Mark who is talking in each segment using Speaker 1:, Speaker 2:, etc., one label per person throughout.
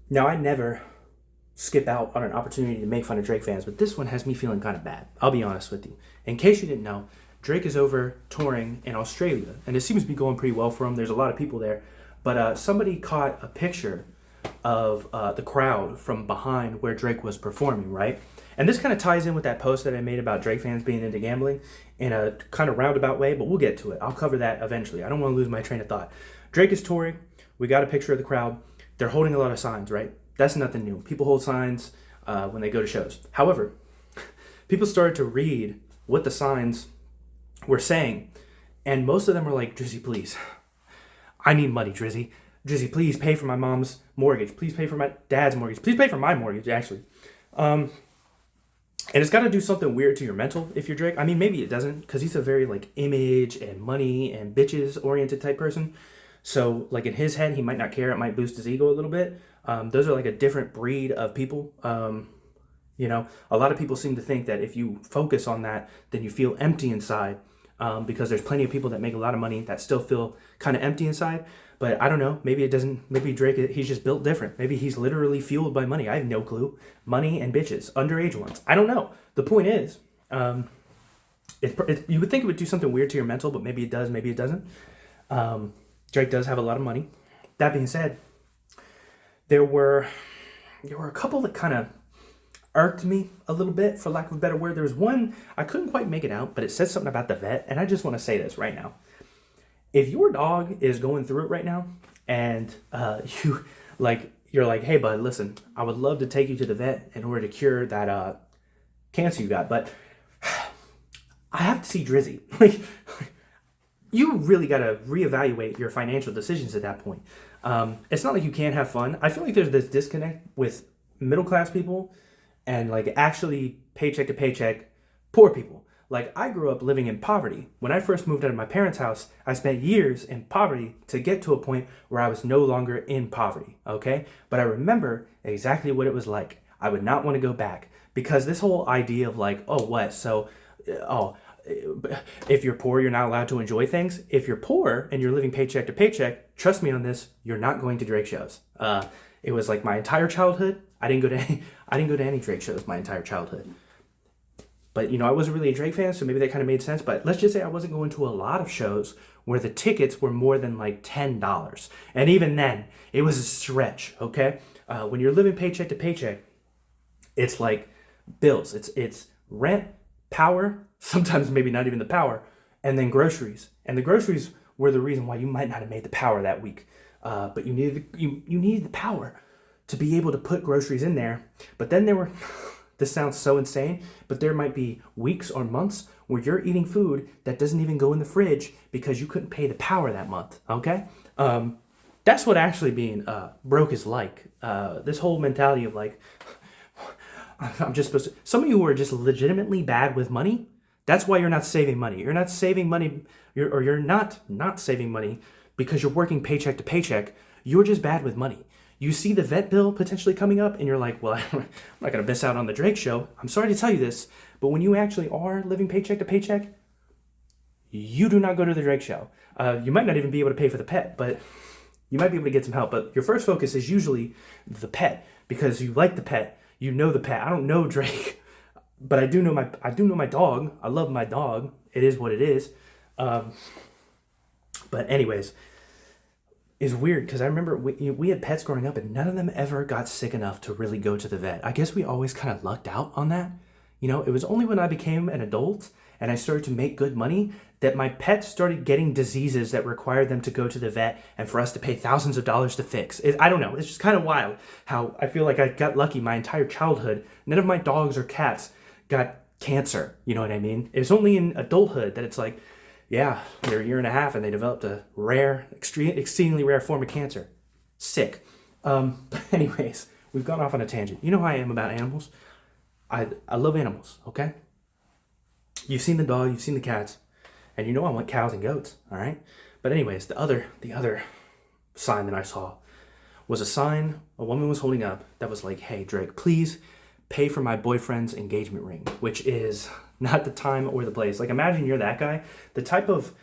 Speaker 1: Now, I never skip out on an opportunity to make fun of Drake fans, but this one has me feeling kind of bad. I'll be honest with you. In case you didn't know, Drake is over touring in Australia, and it seems to be going pretty well for him. There's a lot of people there, but somebody caught a picture of the crowd from behind where Drake was performing, right? And this kind of ties in with that post that I made about Drake fans being into gambling in a kind of roundabout way, but we'll get to it. I'll cover that eventually. I don't want to lose my train of thought. Drake is touring. We got a picture of the crowd. They're holding a lot of signs, right? That's nothing new. People hold signs when they go to shows. However, people started to read what the signs were saying, and most of them were like, Drizzy, please. I need money, Drizzy. Drizzy, please pay for my mom's mortgage. Please pay for my dad's mortgage. Please pay for my mortgage, actually. And it's got to do something weird to your mental if you're Drake. I mean, maybe it doesn't, because he's a very like image and money and bitches oriented type person. So like in his head, he might not care. It might boost his ego a little bit. Those are like a different breed of people. A lot of people seem to think that if you focus on that, then you feel empty inside. Because there's plenty of people that make a lot of money that still feel kind of empty inside. But I don't know. Maybe it doesn't. Maybe Drake, he's just built different. Maybe he's literally fueled by money. I have no clue. Money and bitches, underage ones. I don't know. The point is, you would think it would do something weird to your mental, but maybe it does. Maybe it doesn't. Drake does have a lot of money. That being said, there were a couple that kind of irked me a little bit, for lack of a better word. There was one, I couldn't quite make it out, but it said something about the vet, and I just want to say this right now. If your dog is going through it right now, and you're like, hey bud, listen, I would love to take you to the vet in order to cure that cancer you got, but I have to see Drizzy. Like, you really got to reevaluate your financial decisions at that point. It's not like you can't have fun. I feel like there's this disconnect with middle class people and like actually paycheck to paycheck poor people. Like, I grew up living in poverty. When I first moved out of my parents' house, I spent years in poverty to get to a point where I was no longer in poverty, okay? But I remember exactly what it was like. I would not want to go back, because this whole idea of like, oh, what? So, oh, if you're poor, you're not allowed to enjoy things. If you're poor and you're living paycheck to paycheck, trust me on this, you're not going to Drake shows. It was like my entire childhood. I didn't go to any Drake shows my entire childhood. But, I wasn't really a Drake fan, so maybe that kind of made sense. But let's just say I wasn't going to a lot of shows where the tickets were more than like $10. And even then, it was a stretch, okay? When you're living paycheck to paycheck, it's like bills. It's rent, power, sometimes maybe not even the power, and then groceries. And the groceries were the reason why you might not have made the power that week. But you needed the power to be able to put groceries in there. But then there were... This sounds so insane, but there might be weeks or months where you're eating food that doesn't even go in the fridge because you couldn't pay the power that month, okay? That's what actually being broke is like. This whole mentality of like, I'm just supposed to... Some of you who are just legitimately bad with money, that's why you're not saving money. You're not saving money, you're not saving money because you're working paycheck to paycheck. You're just bad with money. You see the vet bill potentially coming up, and you're like, well, I'm not going to miss out on the Drake show. I'm sorry to tell you this, but when you actually are living paycheck to paycheck, you do not go to the Drake show. You might not even be able to pay for the pet, but you might be able to get some help. But your first focus is usually the pet, because you like the pet. You know the pet. I don't know Drake, but I do know my dog. I love my dog. It is what it is. But anyways, is weird because I remember we had pets growing up and none of them ever got sick enough to really go to the vet. I guess we always kind of lucked out on that. It was only when I became an adult and I started to make good money that my pets started getting diseases that required them to go to the vet and for us to pay thousands of dollars to fix. I don't know. It's just kind of wild how I feel like I got lucky my entire childhood. None of my dogs or cats got cancer. You know what I mean? It was only in adulthood that it's like, yeah, they're a year and a half and they developed a rare, exceedingly rare form of cancer. Sick. But anyways, we've gone off on a tangent. You know how I am about animals. I love animals, okay? You've seen the dog, you've seen the cats, and you know I want cows and goats, all right? But anyways, the other sign that I saw was a sign a woman was holding up that was like, hey, Drake, please pay for my boyfriend's engagement ring, which is not the time or the place. Like, imagine you're that guy. The type of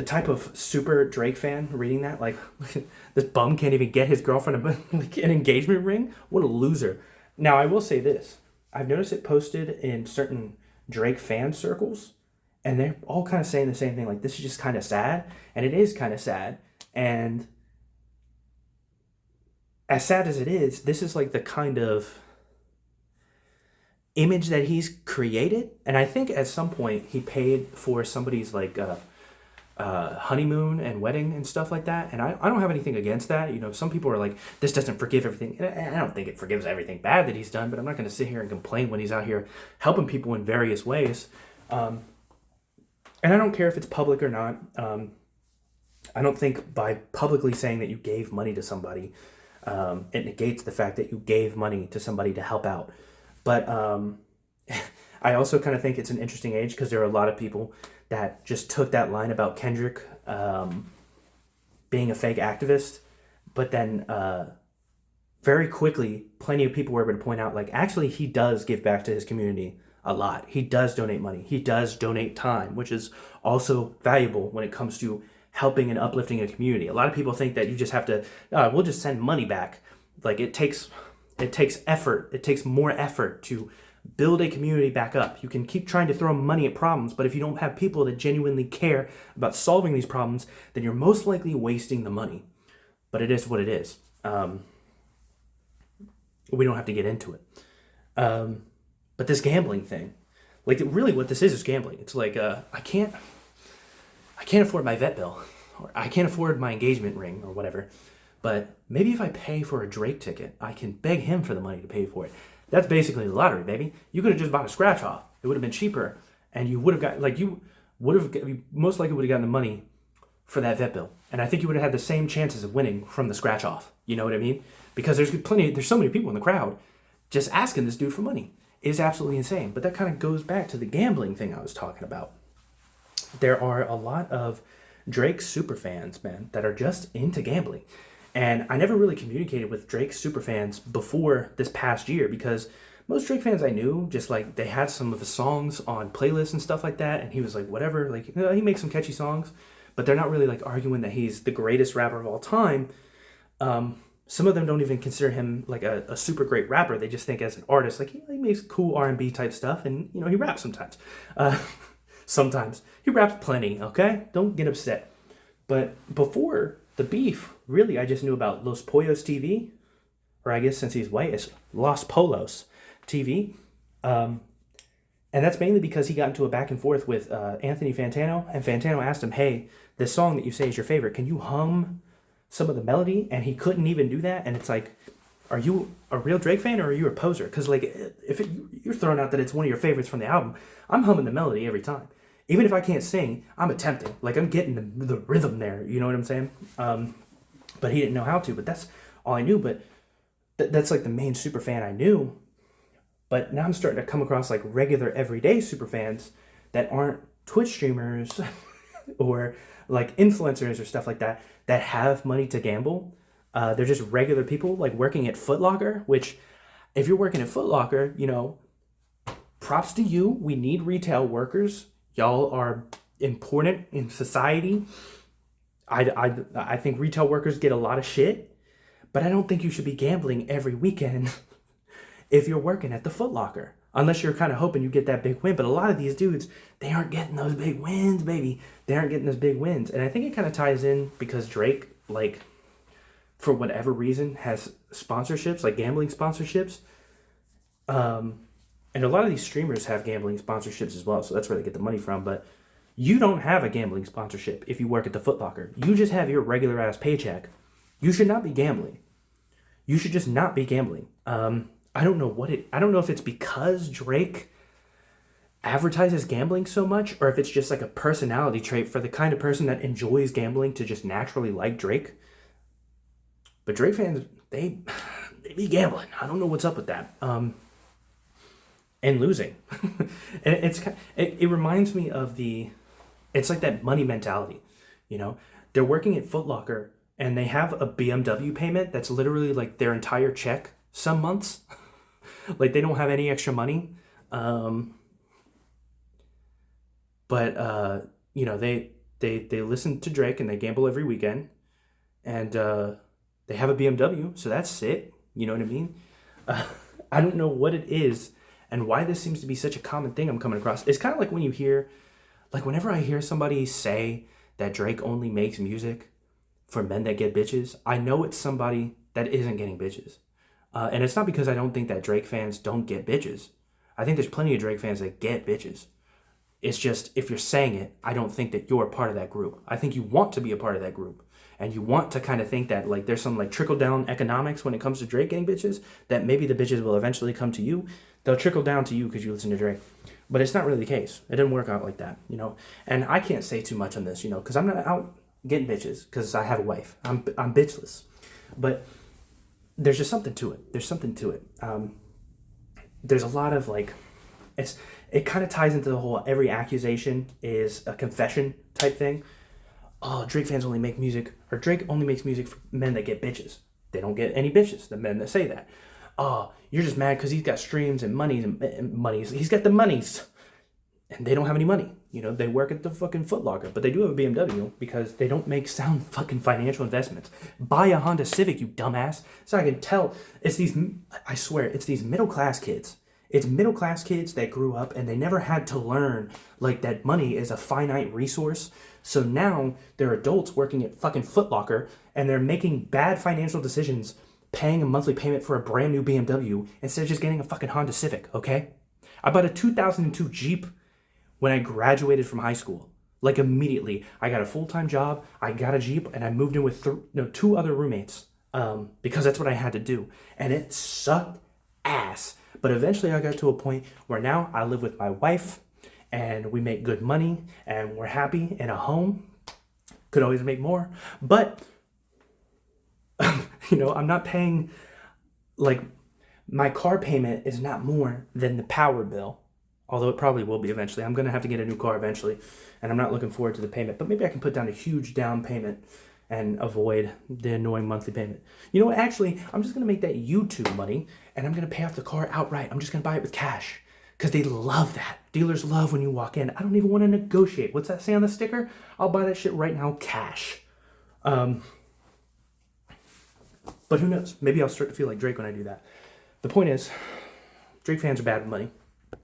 Speaker 1: the type of super Drake fan reading that, like, this bum can't even get his girlfriend an engagement ring. What a loser. Now, I will say this. I've noticed it posted in certain Drake fan circles, and they're all kind of saying the same thing. Like, this is just kind of sad, and it is kind of sad. And as sad as it is, this is like the kind of image that he's created. And I think at some point he paid for somebody's like honeymoon and wedding and stuff like that. And I don't have anything against that. You know, some people are like, this doesn't forgive everything. And I don't think it forgives everything bad that he's done, but I'm not going to sit here and complain when he's out here helping people in various ways. And I don't care if it's public or not. I don't think by publicly saying that you gave money to somebody, it negates the fact that you gave money to somebody to help out. But I also kind of think it's an interesting age because there are a lot of people that just took that line about Kendrick being a fake activist, but then very quickly, plenty of people were able to point out, like, actually, he does give back to his community a lot. He does donate money. He does donate time, which is also valuable when it comes to helping and uplifting a community. A lot of people think that you just have to, we'll just send money back. Like, it takes effort. It takes more effort to build a community back up. You can keep trying to throw money at problems, but if you don't have people that genuinely care about solving these problems, then you're most likely wasting the money. But it is what it is. We don't have to get into it. But this gambling thing, like, really what this is gambling. It's like, I can't afford my vet bill, or I can't afford my engagement ring or whatever. But maybe if I pay for a Drake ticket, I can beg him for the money to pay for it. That's basically the lottery, baby. You could have just bought a scratch off. It would have been cheaper, and you would have got, like, you most likely would have gotten the money for that vet bill. And I think you would have had the same chances of winning from the scratch off. You know what I mean? Because there's so many people in the crowd just asking this dude for money. It is absolutely insane. But that kind of goes back to the gambling thing I was talking about. There are a lot of Drake superfans, man, that are just into gambling. And I never really communicated with Drake superfans before this past year because most Drake fans I knew, just like, they had some of his songs on playlists and stuff like that. And he was like, whatever, like, you know, he makes some catchy songs, but they're not really like arguing that he's the greatest rapper of all time. Some of them don't even consider him like a super great rapper. They just think as an artist, like, he makes cool R&B type stuff. And, you know, he raps sometimes. Sometimes. He raps plenty, okay? Don't get upset. But before the beef, really, I just knew about Los Pollos TV, or I guess since he's white, it's Los Polos TV. And that's mainly because he got into a back and forth with Anthony Fantano, and Fantano asked him, hey, this song that you say is your favorite, can you hum some of the melody? And he couldn't even do that. And it's like, are you a real Drake fan or are you a poser? Because, like, if you're throwing out that it's one of your favorites from the album, I'm humming the melody every time. Even if I can't sing, I'm attempting. Like, I'm getting the rhythm there. You know what I'm saying? But he didn't know how to. But that's all I knew. But that's like the main super fan I knew. But now I'm starting to come across like regular everyday super fans that aren't Twitch streamers or like influencers or stuff like that have money to gamble. They're just regular people like working at Foot Locker, which if you're working at Foot Locker, you know, props to you. We need retail workers. Y'all are important in society. I think retail workers get a lot of shit, but I don't think you should be gambling every weekend if you're working at the Foot Locker, unless you're kind of hoping you get that big win. But a lot of these dudes, they aren't getting those big wins, baby. They aren't getting those big wins. And I think it kind of ties in because Drake, like, for whatever reason, has sponsorships, like gambling sponsorships. And a lot of these streamers have gambling sponsorships as well, so that's where they get the money from. But you don't have a gambling sponsorship if you work at the Foot Locker. You just have your regular ass paycheck. You should not be gambling. You should just not be gambling. I don't know if it's because Drake advertises gambling so much, or if it's just like a personality trait for the kind of person that enjoys gambling to just naturally like Drake. But Drake fans, they be gambling. I don't know what's up with that. And losing. And it reminds me of it's like that money mentality, you know? They're working at Foot Locker and they have a BMW payment that's literally like their entire check some months. Like they don't have any extra money. But you know, They listen to Drake and they gamble every weekend, and they have a BMW, so that's sick. You know what I mean? I don't know what it is and why this seems to be such a common thing I'm coming across. It's kind of like when you hear, like whenever I hear somebody say that Drake only makes music for men that get bitches, I know it's somebody that isn't getting bitches. And it's not because I don't think that Drake fans don't get bitches. I think there's plenty of Drake fans that get bitches. It's just, if you're saying it, I don't think that you're a part of that group. I think you want to be a part of that group. And you want to kind of think that like there's some like trickle down economics when it comes to Drake getting bitches, that maybe the bitches will eventually come to you. They'll trickle down to you because you listen to Drake. But it's not really the case. It didn't work out like that, you know. And I can't say too much on this, you know, because I'm not out getting bitches because I have a wife. I'm bitchless. But there's just something to it. There's something to it. There's a lot of like, it kind of ties into the whole every accusation is a confession type thing. Oh, Drake fans only make music, or Drake only makes music for men that get bitches. They don't get any bitches, the men that say that. Oh, you're just mad because he's got streams and monies and monies. He's got the monies. And they don't have any money. You know, they work at the fucking Foot Locker, but they do have a BMW because they don't make sound fucking financial investments. Buy a Honda Civic, you dumbass. So I can tell, it's these, I swear, it's these middle-class kids. It's middle-class kids that grew up and they never had to learn, like, that money is a finite resource. So now they're adults working at fucking Foot Locker and they're making bad financial decisions, paying a monthly payment for a brand new BMW instead of just getting a fucking Honda Civic, okay? I bought a 2002 Jeep when I graduated from high school. Like immediately, I got a full-time job, I got a Jeep, and I moved in with two other roommates because that's what I had to do. And it sucked ass. But eventually I got to a point where now I live with my wife and we make good money and we're happy in a home. Could always make more. But, you know, I'm not paying, like, my car payment is not more than the power bill. Although it probably will be eventually. I'm going to have to get a new car eventually. And I'm not looking forward to the payment. But maybe I can put down a huge down payment and avoid the annoying monthly payment. You know what? Actually, I'm just going to make that YouTube money. And I'm going to pay off the car outright. I'm just going to buy it with cash. Because they love that. Dealers love when you walk in. I don't even want to negotiate. What's that say on the sticker? I'll buy that shit right now, cash. But who knows? Maybe I'll start to feel like Drake when I do that. The point is, Drake fans are bad with money.